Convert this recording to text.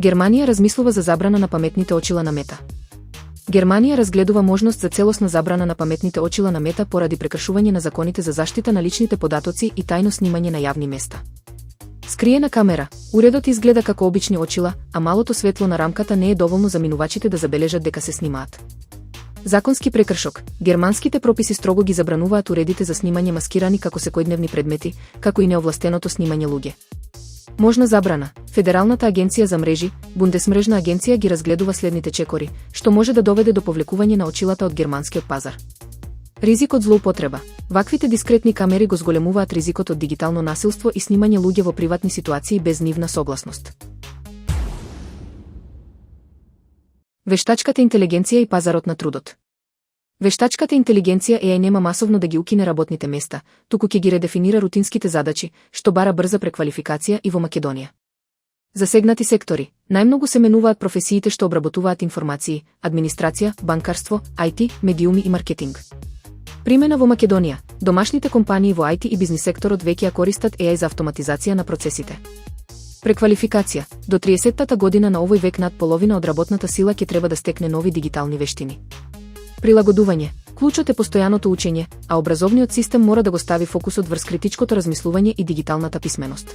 Германија размислува за забрана на паметните очила на Мета. Германија разгледува можност за целосна забрана на паметните очила на Мета поради прекршување на законите за заштита на личните податоци и тајно снимање на јавни места. Скриена камера, уредот изгледа како обични очила, а малото светло на рамката не е доволно за минувачите да забележат дека се снимаат. Законски прекршок. Германските прописи строго ги забрануваат уредите за снимање маскирани како секојдневни предмети, како и неовластеното снимање луѓе. Можна забрана. Федералната агенција за мрежи, Бундесмрежна агенција ги разгледува следните чекори, што може да доведе до повлекување на очилата од германскиот пазар. Ризик од злоупотреба. Ваквите дискретни камери го зголемуваат ризикот од дигитално насилство и снимање луѓе во приватни ситуации без нивна согласност. Вештачката интелигенција и пазарот на трудот. Вештачката интелигенција AI нема масовно да ги укине работните места, туку ќе ги редефинира рутинските задачи, што бара брза преквалификација и во Македонија. Засегнати сектори. Најмногу се менуваат професиите што обработуваат информации, администрација, банкарство, IT, медиуми и маркетинг. Примена во Македонија. Домашните компании во IT и бизнис секторот веќе ја користат AI за автоматизација на процесите. Преквалификација. До 30-тата година на овој век над половина од работната сила ќе треба да стекне нови дигитални вештини. Прилагодување. Клучот е постојаното учење, а образовниот систем мора да го стави фокусот врз критичкото размислување и дигиталната писменост.